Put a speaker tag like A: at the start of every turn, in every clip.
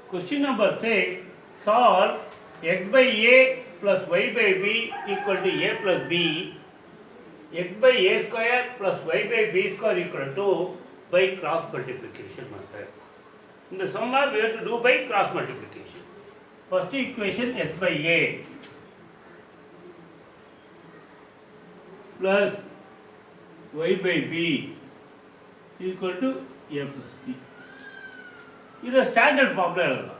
A: Question number 6. Solve x by a plus y by b equal to a plus b, x by a square plus y by b square equal to by cross multiplication method. In the sum we have to do by cross multiplication. First equation x by a plus y by b equal to a plus b. இது standard formula எழுதலாம்.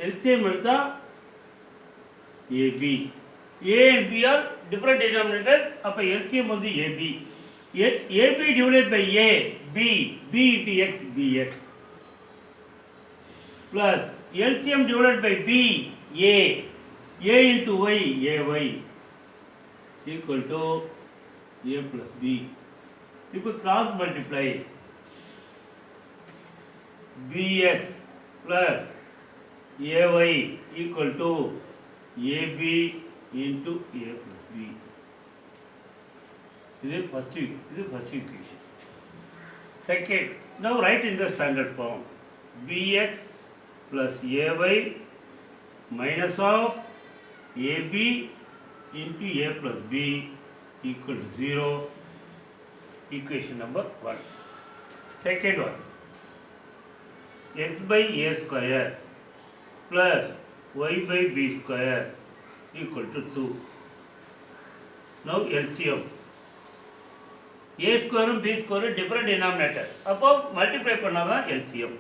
A: LCM எடுத்தா AB, A and B are different denominator. அப்போ LCM வந்து AB, AB divided by A B, B into X BX plus LCM divided by B A, A into Y AY equal to A plus B. இப்போ cross multiply bx plus ay equal to ab into a plus b. This is first equation. Second, now write in the standard form. bx plus ay minus of ab into a plus b equal to 0. Equation number 1. Second one, x by a square plus y by b square equal to 2. Now LCM. a square and b square different denominator. அப்போ multiply பண்ணாதான் LCM.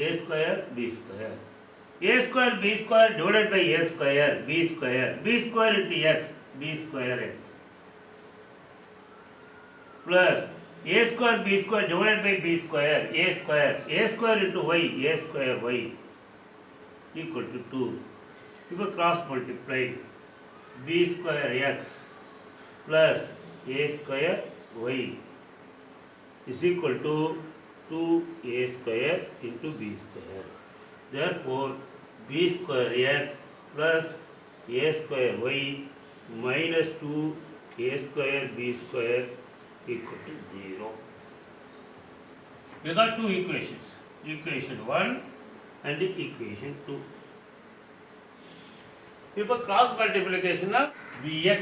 A: a square b square. a square b square divided by a square b square. b square into x, b square x. Plus a square b square divided by b square a square into y, a square y equal to 2. Now cross multiply b square x plus a square y is equal to 2a square into b square. Therefore b square x plus a square y minus 2a square b square equal to 0. We got two equations, equation 1 and equation 2. Now cross multiplication of bx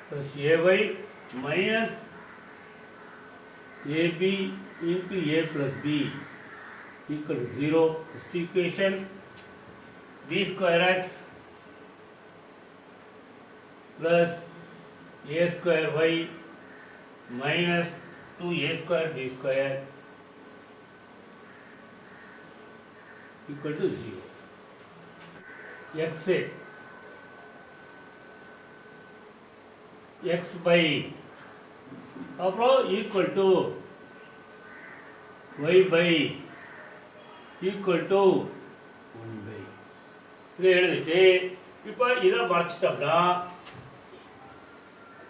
A: plus ay minus ab into a plus b equal to 0. First equation, b square x plus a square y minus 2a square b square equal to 0. x by அப்புறம் equal to y by equal to 1 by. இதை எழுதிட்டு இப்போ இதை மறைச்சிட்டோம்னா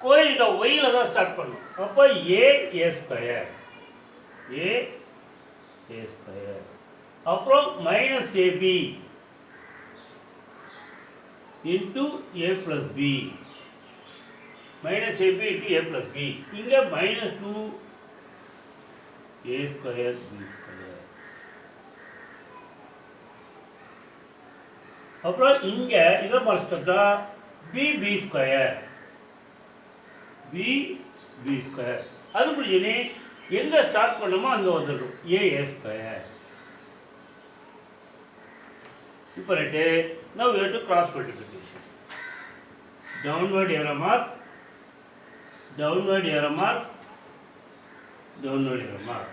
A: கோயில் ஒய்யில் தான் start பண்ணும். அப்போ A square A square அப்புறம் minus AB into A plus B, minus AB into A plus B. இங்கே minus 2 A square B square. அப்புறம் இங்கே இதை மறைச்சிட்டோம்னா பி ஸ்கொயர் பி ஸ்கொயர். அது முடிஞ்சு எங்கே ஸ்டார்ட் பண்ணமோ அங்கே வந்துடும் ஏ ஸ்கொயர். இப்போ right. now we have to cross multiplication. downward arrow mark, downward arrow mark, downward arrow mark,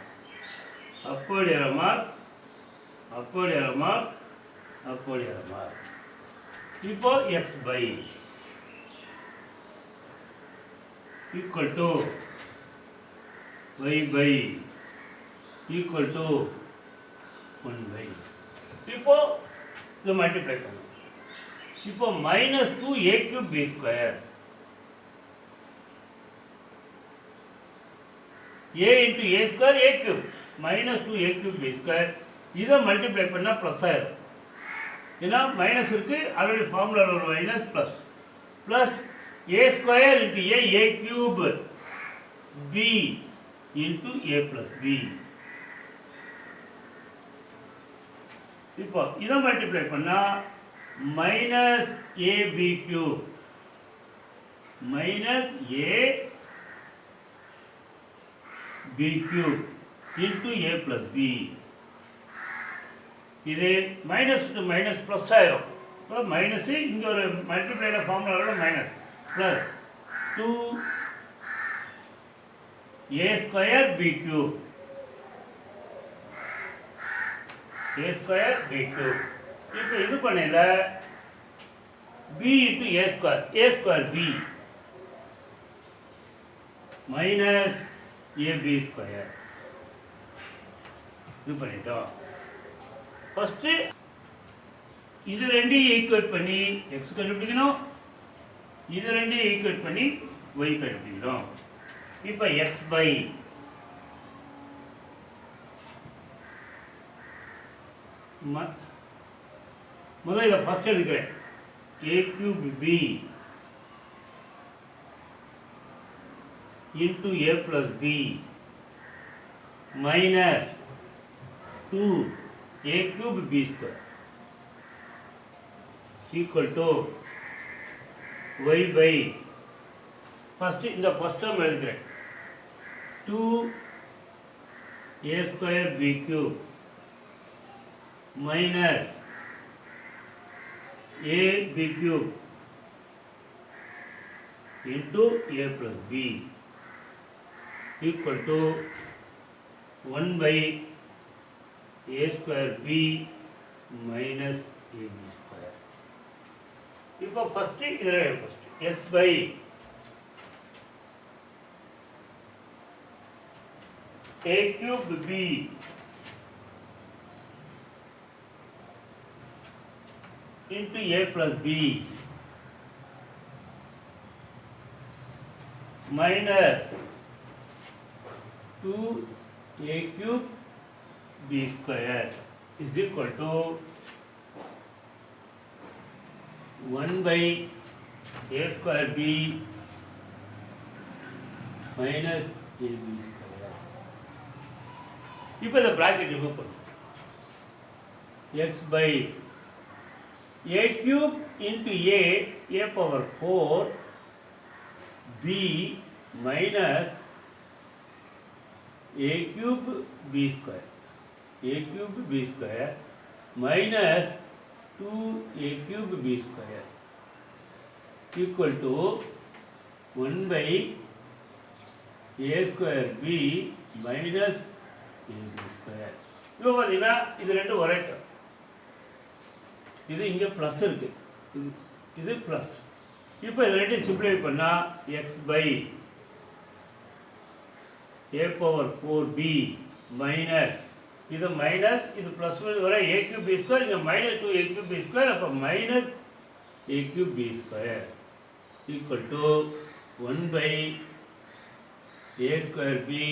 A: upward arrow mark, upward arrow mark, upward arrow mark. இப்போ x by equal to y by equal to 1 by. இப்போ இதை multiply பண்ணணும். இப்போ minus 2a cube b square a into a square a cube minus 2a cube b square. இதை multiply பண்ணால் plus ஆயிடும். ஏன்னா minus இருக்குது, ஆல்ரெடி ஃபார்முலா ஒரு minus plus a square into a cube b into a plus b. இப்போ இதை multiply பண்ணா minus ab cube minus ab cube into a plus b. இது மைனஸ் டு மைனஸ் ப்ளஸ் ஆயிரும். இப்போ மைனஸ் இங்கே ஒரு மல்டிப்ளைல ஃபார்முலாவில் minus plus 2a square b cube a square b cube. இப்போ இது பண்ணல b into a square b minus ab square. இது பண்ணிட்டோம். ஃபர்ஸ்ட் இது ரெண்டையும் ஈக்குவேட் பண்ணி x கண்டுபிடிக்கணும், இது ரெண்டையும் ஈக்குவேட் பண்ணி y கண்டுபிடிக்கணும். இப்போ x பை முதல்ல இதை ஃபர்ஸ்ட் எடுக்கிறேன். a cube b into a plus b minus 2a cube b square equal to y by first இந்த ஃபர்ஸ்ட் டேர்ம் எழுதுகிறேன். 2a square b cube minus a b cube into a plus b equal to 1 by a square b minus ab square. இப்போ first இதில் first x by a cube b into a plus b minus 2a cube b square is equal to 1 by a square b minus ab square. இப்போ இந்த bracket remove பண்ணும். x by a cube into a power 4 b minus a cube b square minus 2a cube b square equal to 1 by a square b minus ab square. இப்போ பார்த்தீங்கன்னா இது ரெண்டு ஒரே term. இது இங்கே ப்ளஸ் இருக்கு, இது ப்ளஸ். இப்போ இது ரெண்டு சிம்பிளை பண்ணால் x by a power 4b minus இது மைனஸ் இது ப்ளஸ் வர ஏ கியூப் பி ஸ்கொயர், இங்கே minus 2 a cube b square, அப்போ minus a cube b square equal to 1 by a square b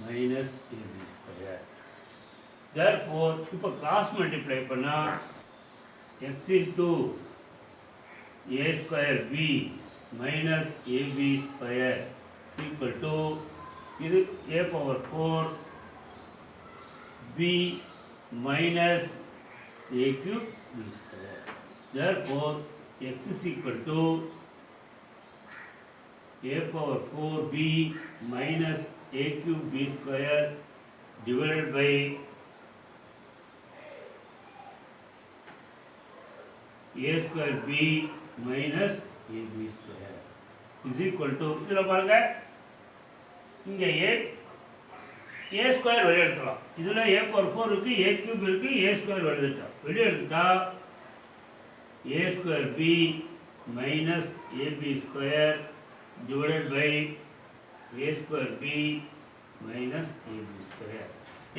A: minus a b square. Therefore இப்போ cross multiply பண்ணால் x into a square b minus ab square equal to இது a power 4 b minus a cube b square. Therefore x is equal to a power 4 b minus a cube b square divided by a square b minus ab square is equal to இதில் பாருங்க இங்கே a square வெளியே எடுத்துக்கலாம். இதில் a power 4 இருக்கு, a cube இருக்கு, a square வெளியே எடுத்துட்டா a square b minus ab square divided by a square b minus ab square.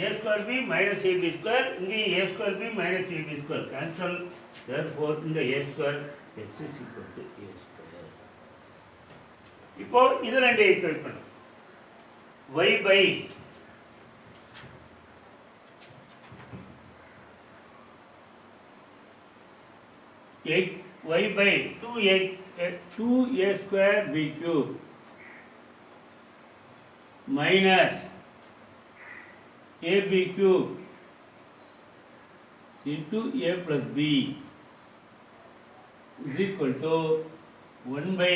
A: a square b minus ab square, இங்கே a square b minus ab square cancel. Therefore இந்த a square x is equal to a square. இப்போ இது ரெண்டே equate பண்ணும். y by y by 2a square b cube minus ab cube into a plus b is equal to 1 by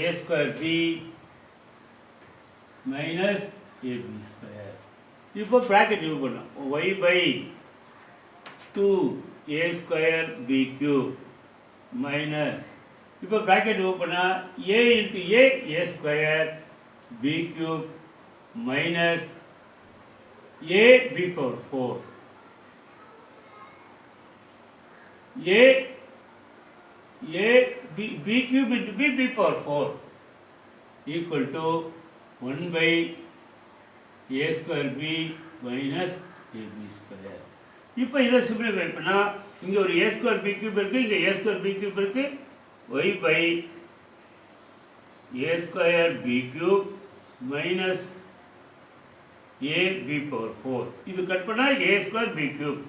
A: a square b minus ab square. இப்போ bracket use பண்ணலாம். y by 2 a square b cube minus இப்போ bracket use பண்ணா a into a square b cube minus a b power 4 a b cube into b power 4 equal to 1 by a square b minus ab square. இப்போ இதை simplify பண்ணால் இங்கே ஒரு a square b cube இருக்குது, இங்கே a square b cube இருக்குது. y by a square b cube minus a b power 4 இது cut பண்ணால் a square b cube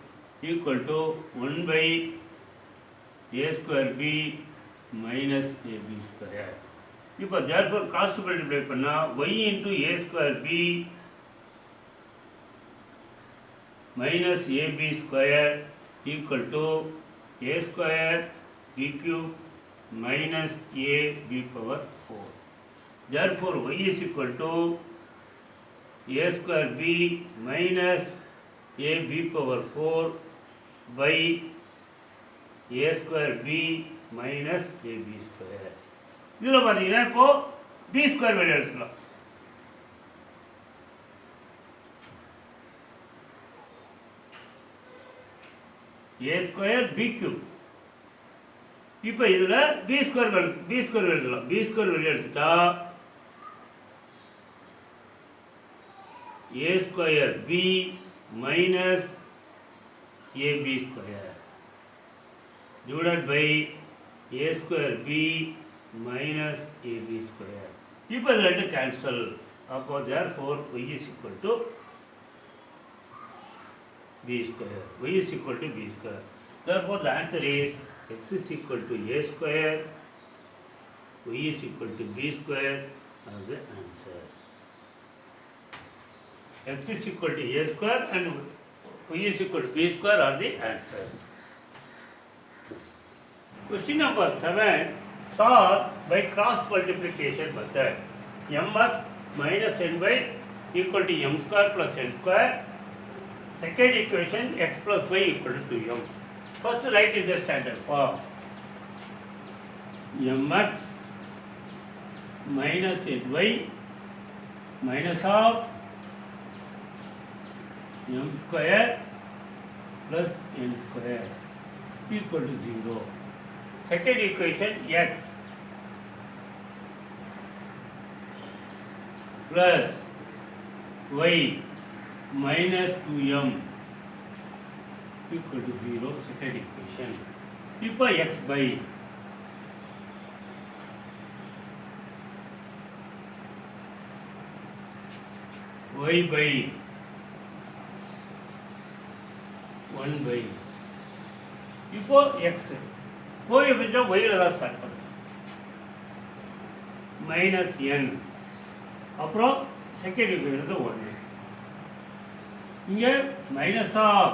A: equal to 1 by a square b minus ab square. இப்போ therefore cross multiply பண்ணால் y into a square b minus ab square equal to a square b cube minus a b power 4. Therefore y is equal to a square b minus a b power 4 by a square b minus ab square. இதில் பார்த்தீங்கன்னா இப்போ b square வெளியே எடுத்துக்கலாம். a square b cube. இப்போ இதில் b square எழுதலாம். b square வெளியே எடுத்துட்டா a square b minus ab square divided by a square b minus ab square. இப்போ இது ரெண்டு கேன்சல். அப்போ therefore y is equal to b square. y is equal to b square. Therefore the answer is x is equal to a square, y is equal to b square as the answer. X is equal to a square and y is equal to b square are the answers. Question number 7. Solve by cross multiplication method. mx minus ny equal to m square plus n square. Second equation x plus y equal to 2m. First write in the standard form. mx minus ny minus of m square plus n square equal to 0. Second equation x plus y minus 2m equal to 0. Second equation. இப்போ x by y by 1 by இப்போ x coefficient y ல தான் start பண்ணும். Minus n அப்புறம் second equation 1. இங்கே minus of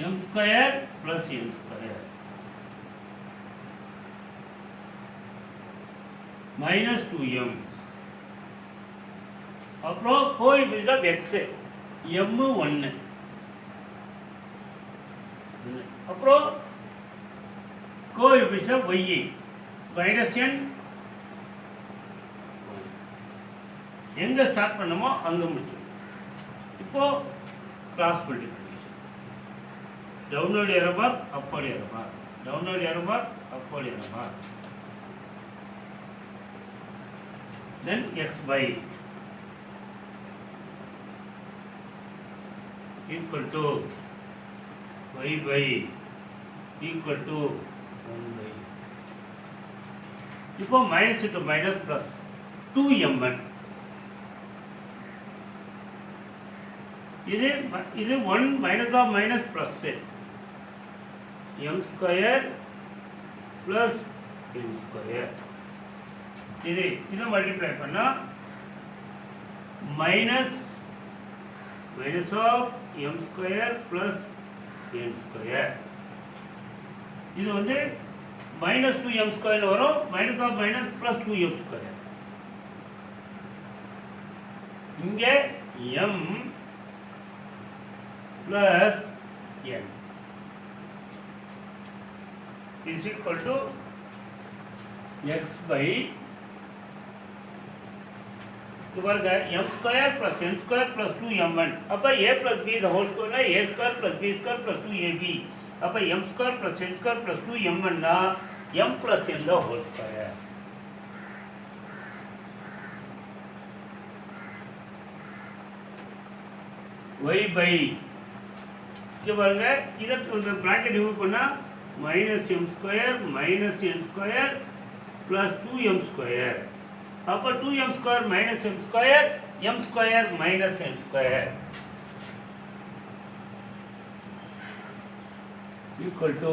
A: m square plus n square minus 2m அப்புறம் coefficient of x m 1 அப்புறம் coefficient y minus n எங்கே ஸ்டார்ட் பண்ணமோ அங்கே முடிச்சு. இப்போ கிராஸ் மல்டிப்ளிகேஷன். டவுன்வர்ட் ஏரோ பார் அப்வர்ட் ஏரோ பார், டவுன்வர்ட் ஏரோ பார் அப்வர்ட் ஏரோ பார். Then x by equal to y by equal to 1 by. இப்போ minus to minus plus 2mn. இது 1 minus of minus plus m square plus n square. இதை multiply பண்ணால் minus of m square plus n square. இது வந்து minus 2m square வரும், minus of minus plus 2m square. இங்க m plus n is equal to x by பாருங்க m square plus n square plus 2m1. அப்ப a plus b the whole square a square plus b square plus 2ab. அப்ப m square plus n square plus 2m1 னா m plus n the whole square. y by பாருங்க இதற்கு bracket remove பண்ணா minus m square minus n square plus 2m square. அப்ப 2m square minus m square minus n square equal to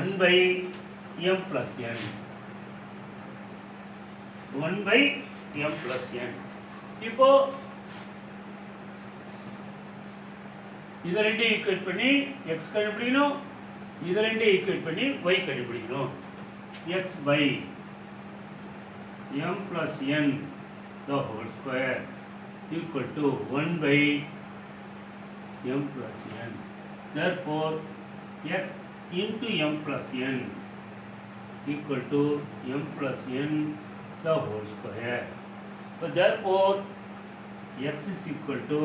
A: 1 by m plus n. 1 by m plus n. இப்போ இத ரெண்டு equate பண்ணி x கண்டுபிடிக்கணும், இத ரெண்டு equate பண்ணி y கண்டுபிடிக்கணும். x by m plus n the whole square equal to 1 by m plus n. Therefore, x into m plus n equal to m plus n the whole square. So, therefore, x is equal to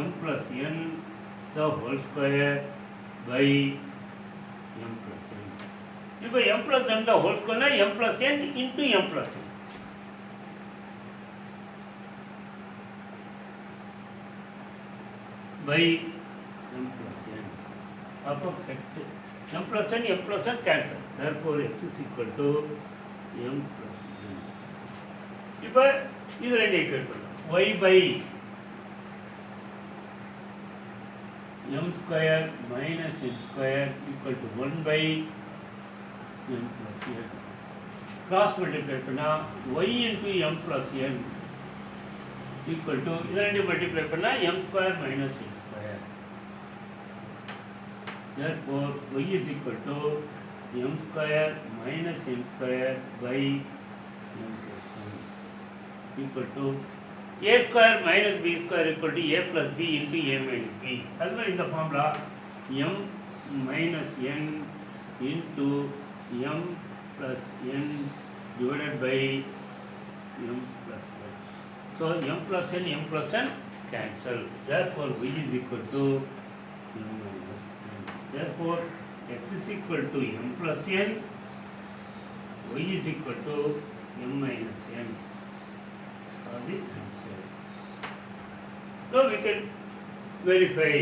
A: m plus n the whole square by m plus n. இப்போ m plus n the whole square ना m plus n into m plus n. by m plus n. அப்போ fact m plus n cancel. Therefore x is equal to m plus n. இப்போ இது ரெண்டு equate பண்ணலாம். y by m square minus n square equal to 1 by m plus n. Cross multiply பண்ணா y into m plus n equal to இத ரெண்டு multiply பண்ணா m square minus n square. Therefore y is equal to m square minus n square by m plus n equal to a square minus b square equal to a plus b into a minus b. அதுவே இந்த formula m minus n into m plus n divided by m plus n. So m plus n cancel. Therefore y is equal to m minus n. Therefore x is equal to m plus n, y is equal to m minus n. The answer. Now we can verify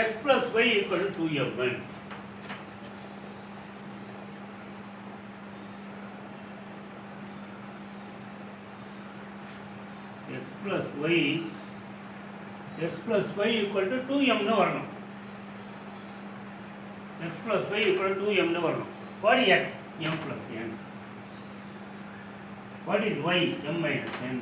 A: x plus y equal to 2m1. x plus y equal to 2m னு வரணும். x plus y equal to 2m னு வரணும். What is x? m plus n. What is y? m minus n.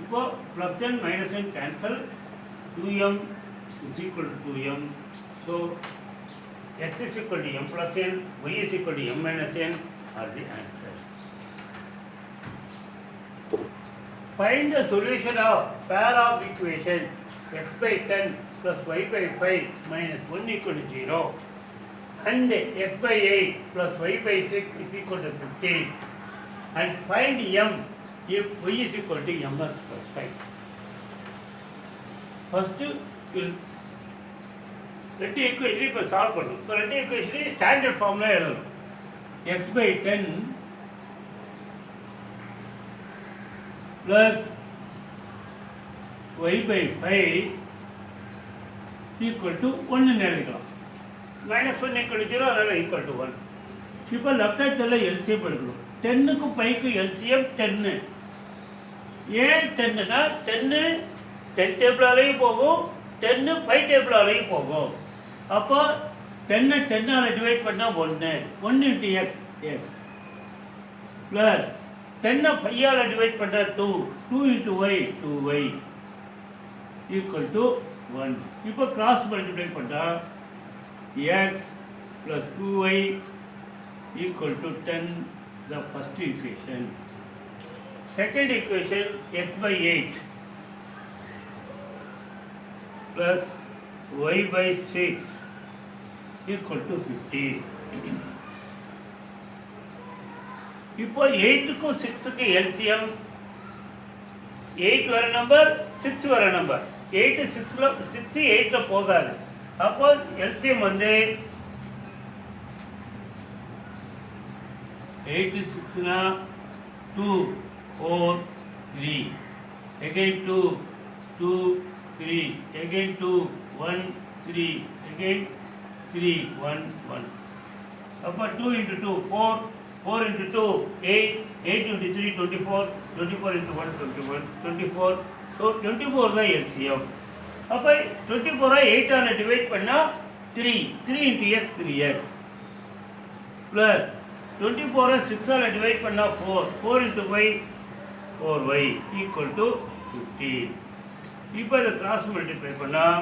A: இப்போ plus n minus n cancel. 2m is equal to 2m. So x is equal to m plus n, y is equal to m minus n are the answers. Find the solution of pair of equation x by 10 plus y by 5 minus 1 equal to 0 and x by 8 plus y by 6 is equal to 15 and find m if y is equal to mx plus 5. First we'll ரெண்டு equation இப்போ solve பண்ணணும். இப்போ ரெண்டு ஈக்குவேஷனையும் standard ஃபார்ம்ல எழுதணும். x by 10 plus y by 5 equal to 1 எழுதிக்கலாம். -1 equal to 0 அதனால equal to 1. இப்போ லெஃப்ட் ஹேண்ட் சைடில் எல்சிஎம் எடுக்கணும். 10க்கு 5க்கு எல்சிஎம் 10. ஏன் 10னா 10 டேபிளாலையும் போகும், 10 5 டேபிளாலையும் போகும். அப்போ 10 10ஆல் டிவைட் பண்ணால் 1 1 இன்ட்டு எக்ஸ் எக்ஸ் ப்ளஸ் 10 5ஆல் டிவைட் பண்ணால் 2 2 into Y 2y equal to 1. இப்போ கிராஸ் மல்டிப்ளை பண்ணால் X plus 2y equal to 10, the first equation. Second equation, x by 8 plus y by 6 equal to 15. இப்போ 8க்கும் 6க்கு LCM 8 வர number 6 வர number 8 6 8ல போகாது. அப்போ LCM வந்து 8 6 na 2 4 3 again 2 2 3 again 2 1 3 again 3 1 1. அப்போ 2 into 2 4 4 into 2 8 8 into 3 24 24 into 1 21 24. So 24 தான் LCM. அப்போ 24 8ஆல் divide பண்ணால் 3 3 into x 3x ப்ளஸ் 24 6ஆல் டிவைட் பண்ணால் 4 4 into y 4y equal to 15. இப்போ இதை கிராஸ் மல்டிப்ளை பண்ணால்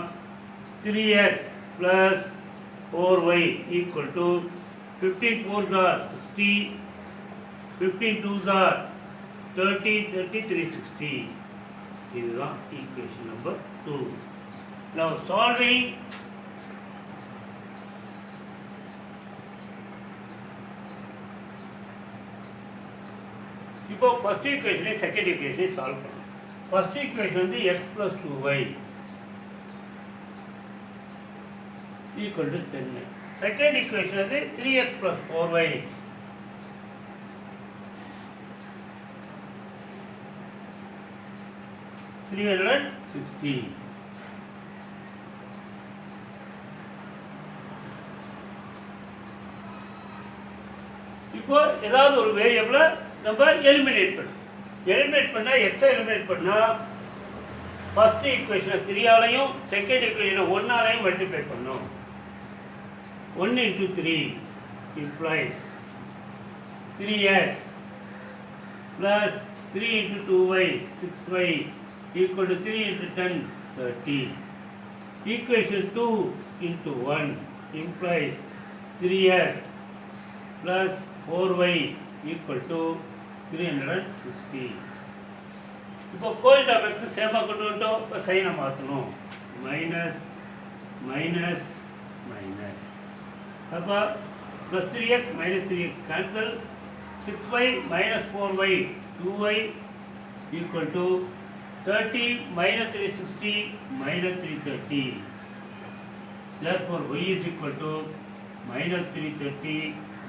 A: 3x plus 4y equal to 15 4s are 60, 15 2s are 30, 30 360. இதுதான் ஈக்குவேஷன் நம்பர் 2. Now solving இப்போ ஃபர்ஸ்ட் ஈக்குவேஷனை செகண்ட் ஈக்குவேஷனை சால்வ் பண்ணணும். ஃபர்ஸ்ட் ஈக்குவேஷன் வந்து x plus 2y equal to 10. Second equation வந்து 3x ப்ளஸ் 4y (360). இப்போ ஏதாவது ஒரு வேரியபிளை நம்ம எலிமினேட் பண்ணால் எக்ஸை எலிமினேட் பண்ணால் ஃபர்ஸ்ட் ஈக்குவேஷனை 3ஆலையும் செகண்ட் ஈக்குவேஷனை 1ஆலையும் மல்டிப்ளை பண்ணோம். 1 into 3 implies 3x plus 3 into 2y 6y equal to 3 into 10 30. Equation 2 into 1 implies 3x plus 4y equal to 360. இப்போ கோல்ட் ஆஃப் எக்ஸ் சேமாக கொண்டு வந்துட்டோம். இப்போ சைனை மாற்றணும். மைனஸ் மைனஸ் மைனஸ் அப்போ plus 3x minus 3x cancel 6y minus 4y 2y equal to 30 minus 360 minus 330. therefore y is equal to minus 330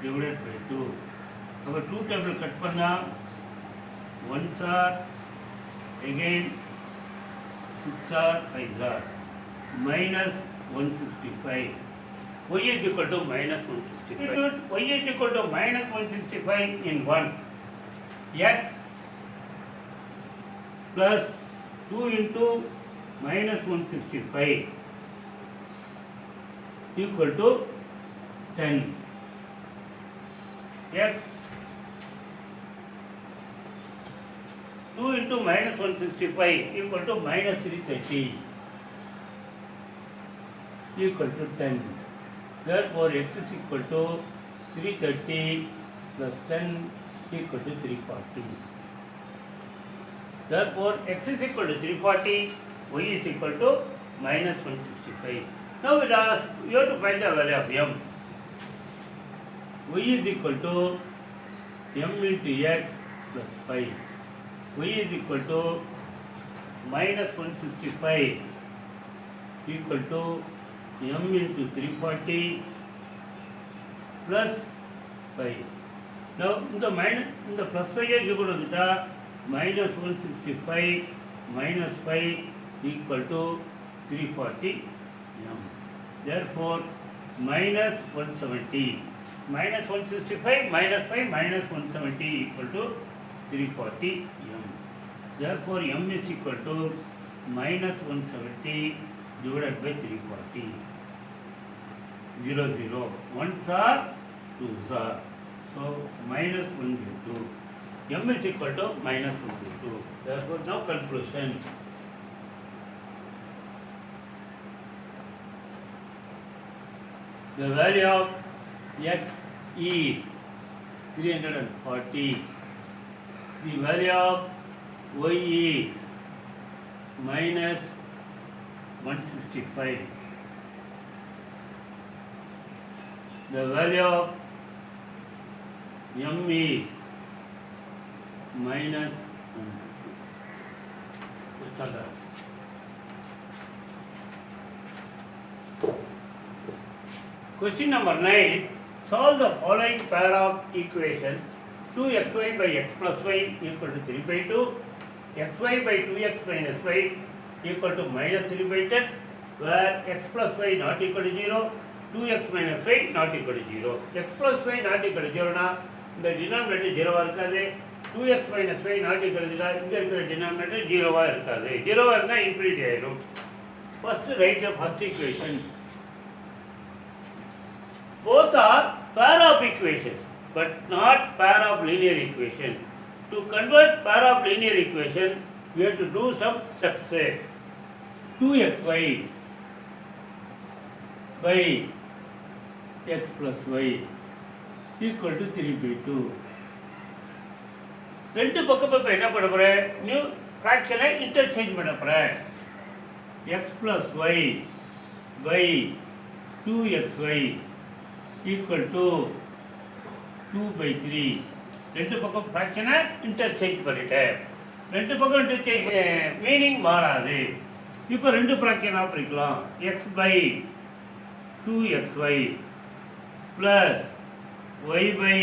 A: divided by 2. அப்போ 2 table cut பண்ணால் 1s are again 6 are 5s are minus 165. Y is equal to minus 165. Y is equal to minus 165 in 1. X plus 2 into minus 165 equal to 10. X 2 into minus 165 equal to minus 330 equal to 10. Therefore, x is equal to 330 plus 10 equal to 340. Therefore, x is equal to 340, y is equal to minus 165. Now we have to find the value of m. Y is equal to m into x plus 5. Y is equal to minus 165 equal to m into 340 plus 5. Now in the plus 5 equal to minus 165 minus 5 equal to 340 m. Therefore minus 170 minus 165 minus 5 minus 170 equal to 340 m. Therefore m is equal to minus 170 divided by 340. 0 0, 1s are 2s are, so minus 1 by 2, m is equal to minus 1 by 2. Therefore now conclusion. The value of x is 340. The value of y is minus 165. The value of m is minus 1. That's all the answer. Question number 9. Solve the following pair of equations: 2xy by x plus y equal to 3 by 2, xy by 2x minus y equal to minus 3 by 10, where x plus y not equal to 0, 2x minus y not equal to 0. x plus y not equal to 0 na இந்த denominator 0 இருக்காது, 2x minus y not equal to 0 இங்க இருக்கிற denominator 0 இருக்காது, 0 இருந்தா infinity ஆயிடும். First write the first equation. Both are pair of equations but not pair of linear equations. To convert pair of linear equation, we have to do some steps. 2xy by x plus y equal to 3 by 2. ரெண்டு பக்கம் இப்போ என்ன பண்ண போகிறேன்? New ஃப்ராக்ஷனை interchange பண்ண போகிறேன். x plus y by 2xy equal to 2 by 3. ரெண்டு பக்கம் ஃப்ராக்ஷனை இன்டர்சேஞ்ச் பண்ணிட்டேன். ரெண்டு பக்கம் இன்டர்சேஞ்ச் மீனிங் மாறாது. இப்போ ரெண்டு ஃப்ராக்ஷனாக பிரிக்கலாம். x by 2xy plus y by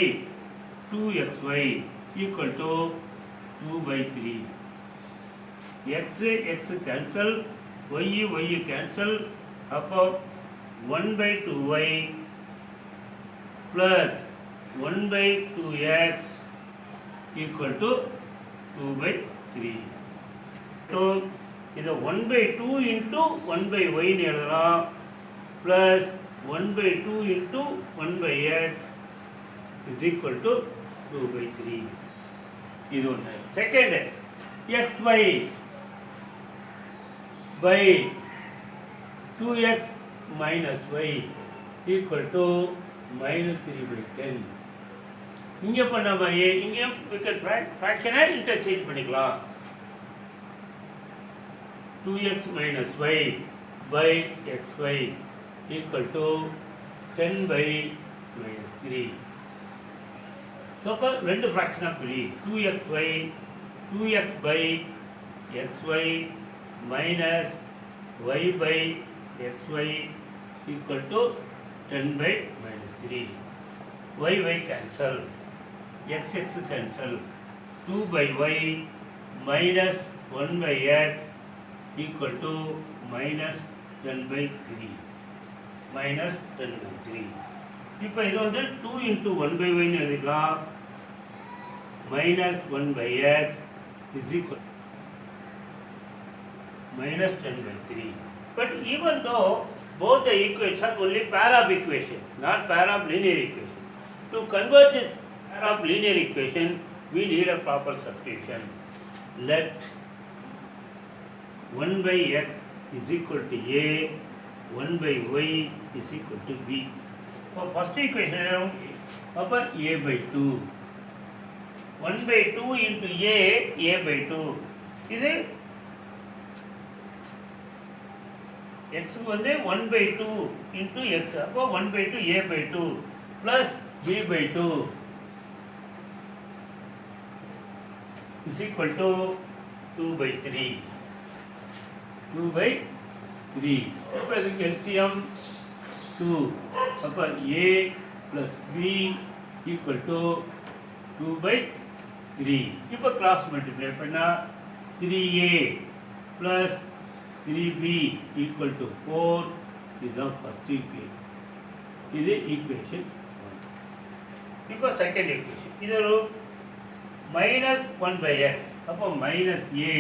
A: 2xy equal to 2 by 3. x cancel, y cancel, அப்போ 1 by 2y plus 1 by 2x equal to 2 by 3. So, இது 1 by 2 into 1 by y னு எழுதலாம், plus 1 by 2 into 1 by x is equal to 2 by 3. இது ஒன்று. Second, xy by 2x minus y equal to minus 3 by 10. இங்கே பண்ண மாதிரியே இங்கே ஃப்ராக்ஷனை interchange பண்ணிக்கலாம். 2x minus y by xy equal to 10 by minus 3. So, இப்போ ரெண்டு ஃப்ராக்ஷனாக பிரி. 2x by xy minus y by xy equal to 10 by minus 3. y cancel, x cancel, 2 by y minus 1 by x equal to minus 10 by 3. Minus 10 by 3. இப்போ இது வந்து 2 into 1 by y னு எழுதிக்கலாம். Minus 1 by x is equal minus 10 by 3. But even though both the equations are only pair of equation, not pair of linear equation. To convert this pair of linear equation, we need a proper substitution. Let 1 by x is equal to a, 1 by y is equal to b. For first equation, upper a by 2. 1 by 2 into a by 2. இது x வந்து 1 by 2 into x. அப்போ 1 by 2 a by 2 plus b by 2 is equal to 2 by 3. 2 by 3. அப்போ இதுக்கு LCM 2. அப்போ a plus b equal to 2 by 3. இப்போ cross multiply பண்ணா 3a plus 3b equal to 4. இதுதான் first equation. இது equation 1. இப்போ second equation. இது ஒரு minus 1 by x. அப்போ minus a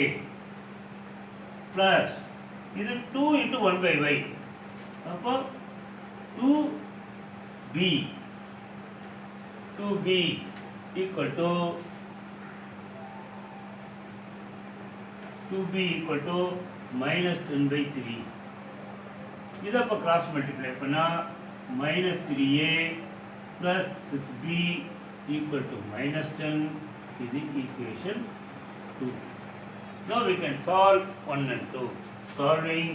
A: plus இது 2 into 1 by y. அப்போ 2 B, 2B equal to 2B equal to minus 10 by 3. இதை இப்போ கிராஸ் மல்டிப்ளை பண்ணால் minus 3A plus 6B equal to minus 10 is the equation 2. Now we can solve 1 and 2. Solving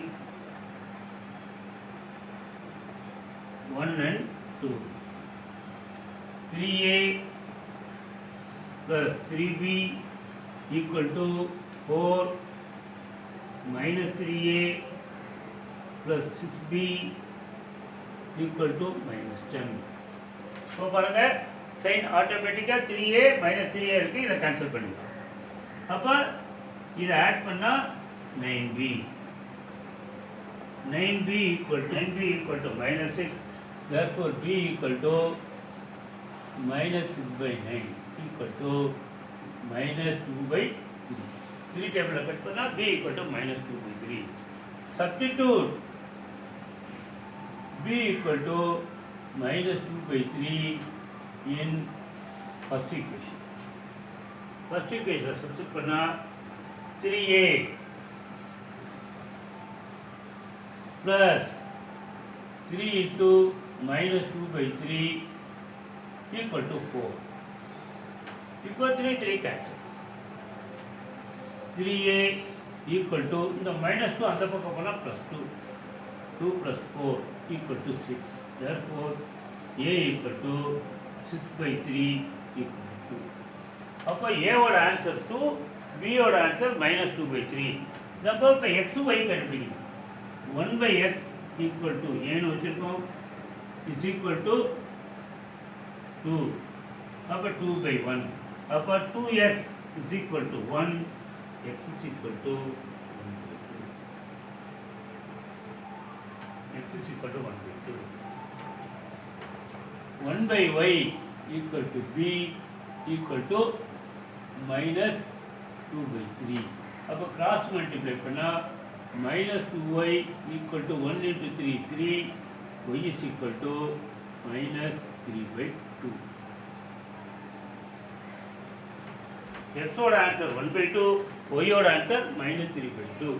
A: 1 and 2. 3A plus 3B equal to 4 minus 3A plus 6B equal to minus 10. So பாருங்க sin ஆட்டோமேட்டிக்கா 3A minus 3A இருக்கு, இதை cancel பண்ணிக்கலாம். அப்போ இதை add பண்ணா 9B. 9B equal to minus 6. Therefore B equal to minus 6 by 9 equal to minus 2 by 3. 3 table cut பண்ணா B equal to minus 2 by 3. Substitute B equal to minus 2 by 3 in first equation. First equation substitute பண்ணா 3A plus 3 into minus 2 by 3 equal to 4. இப்போ 3 cancel. 3A equal to இந்த minus 2 அந்த பக்கம் போனால் plus 2. 2 plus 4 equal to 6. Therefore A equal to 6 by 3 equal to 2. அப்போ A ஓட answer 2, B ஓட answer minus 2 by 3. நம்ம இப்போ x y கண்டுபிடிக்கணும். 1 by x equal to ஏன்னு வச்சிருக்கோம் is equal to 2. அப்போ 2 by 1. அப்போ 2x is equal to 1. X is equal to 1 by 2. X is equal to 1 by 2. 1 by y equal to b equal to minus 2 by 3. அப்போ cross multiply பண்ணா minus 2y equal to 1 into 3, 3. Y is equal to minus 3 by 2. X ஓட answer 1 by 2, y ஓட answer minus 3 by 2.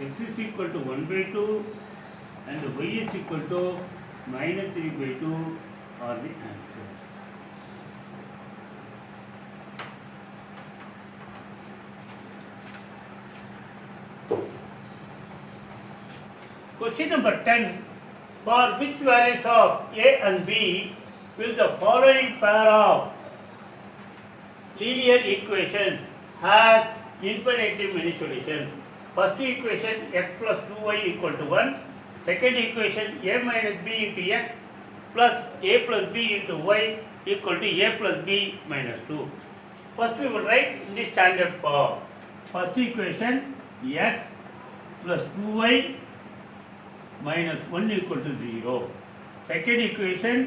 A: X is equal to 1 by 2 and y is equal to minus 3 by 2 are the answers. Question number 10. For which values of A and B will the following pair of linear equations has infinitive many solutions? First equation x plus 2y equal to 1. Second equation a minus b into x plus a plus b into y equal to a plus b minus 2. First we will write in the standard form. First equation x plus 2y minus 1 equal to 0. Second equation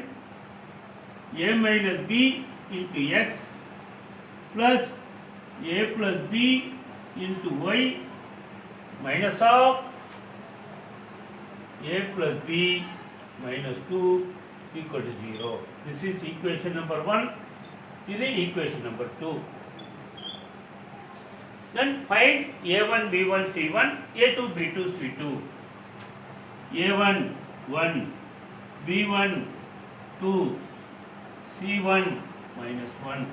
A: a minus b into x plus a plus b into y minus of a plus b minus 2 equal to 0. This is equation number 1. This is equation number 2. Then find a1, b1, c1, a2, b2, c2. a1 1, b1 2, c1 minus 1.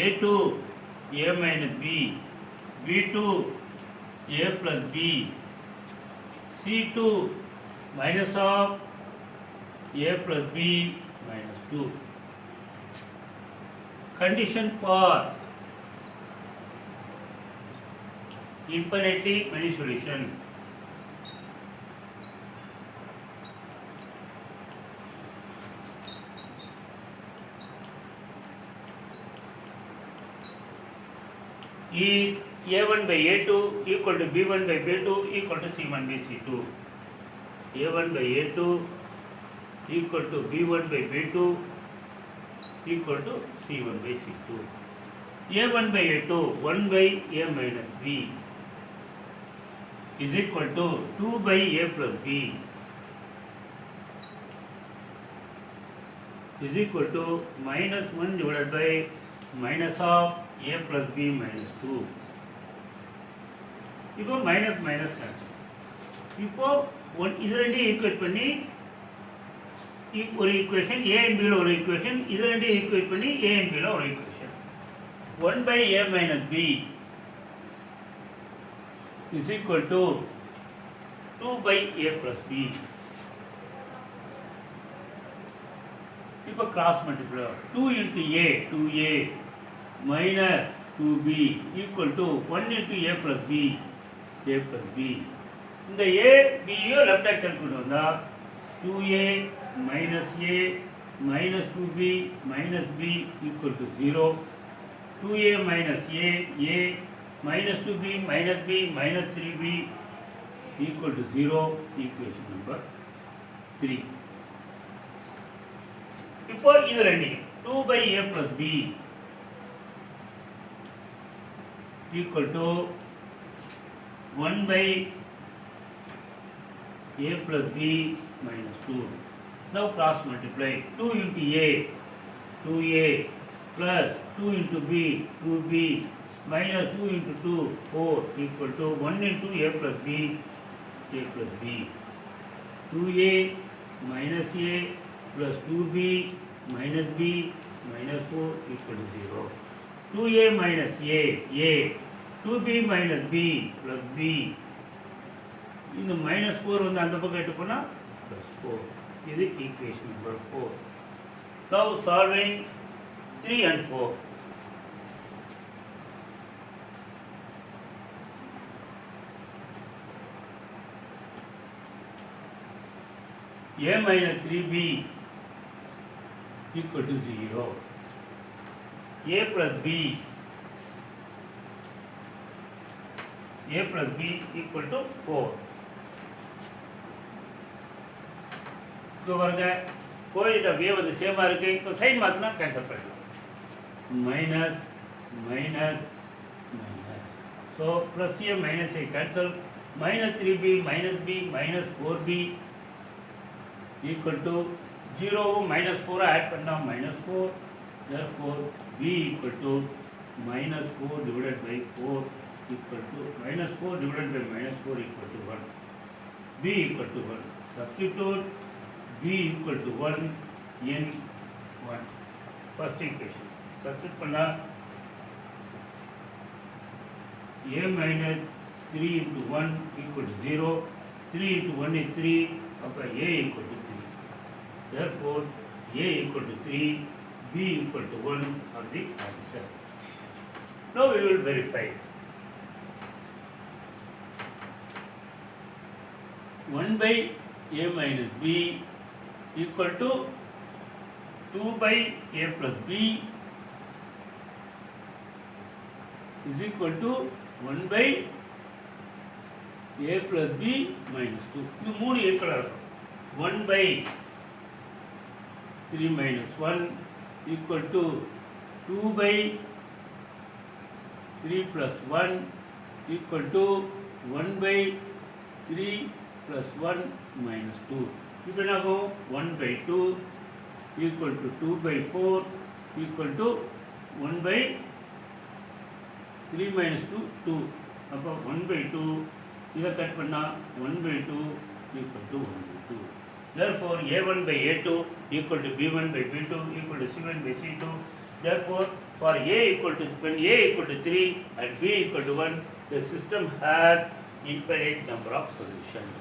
A: a2 a minus b, b2 a plus b, c2 minus of a plus b minus 2. Condition for infinitely many solution. Is a1 by a2 equal to b1 by b2 equal to c1 by c2. a1 by a2 equal to b1 by b2 equal to c1 by c2. a1 by a2 1 by a minus b is equal to 2 by a plus b is equal to minus 1 divided by minus of a plus b minus 2. இப்போ minus minus cancel. இப்போ இது ரெண்டையும் equate பண்ணி ஒரு equation, A and பியில் ஒரு equation, இது ரெண்டையும் ஈக்குவேட் பண்ணி ஏ அண்ட் பியில் ஒரு equation. 1 by a minus b is equal to 2 by a plus b. இப்போ cross multiply 2 into a 2a minus 2b equal to 1 into a plus b a plus b. இந்த a b-யோ left hand side கொண்டு வந்தால் 2a minus a minus 2b minus b equal to 0. 2a minus a minus 2b minus b minus 3b equal to 0. Equation number 3. இப்போ இது ரெண்டையும் 2 by a plus b equal to 1 by a plus b minus 2. Now cross multiply 2 into a 2a plus 2 into b 2b minus 2 into 2 4 equal to 1 into a plus b a plus b. 2a minus a plus 2b minus b minus 4 equal to 0. 2a minus a 2b minus b plus b. இந்த minus 4 வந்து அந்த பக்கம் எட்டு போனால் plus 4. இது equation number 4. Now solving 3 and 4. A minus 3b equal to 0. A plus b equal to 4. இப்போ பாருங்க கோயில்கிட்ட வே வந்து சேமாக இருக்குது. இப்போ சைன் மாற்றினா கேன்சல் பண்ணிடலாம். Minus minus minus. So plus A minus A cancel. minus 3b minus b minus 4b equal to 0 minus 4 add பண்ணால் minus 4. therefore b equal to minus 4 divided by 4 equal to minus 4 divided by minus 4 equal to 1. b equal to 1. Substitute b equal to 1 in 1. First equation. Substitute பண்ணா a minus 3 into 1 equal to 0. 3 into 1 is 3. அப்போ a equal to 3. Therefore a equal to 3, b equal to 1 are the answer. Now we will verify. 1 by a minus b equal to 2 by a plus b is equal to 1 by a plus b minus 2. இது மூணு ஈக்குவலாக இருக்கும். 1 by 3 minus 1 equal to 2 by 3 plus 1 equal to 1 by 3 plus 1 minus 2. இப்போ என்ன ஆகும்? 1 by 2 equal to 2 by 4 equal to 1 by 3 minus 2 2. அப்போ 1 by 2 இதை cut பண்ணால் 1 by 2 equal to 1 by 2. Therefore a1 by a2 equal to b1 by b2 equal to c1 by c2. Therefore for a equal to, when a equal to 3 and b equal to 1, the system has infinite number of solutions.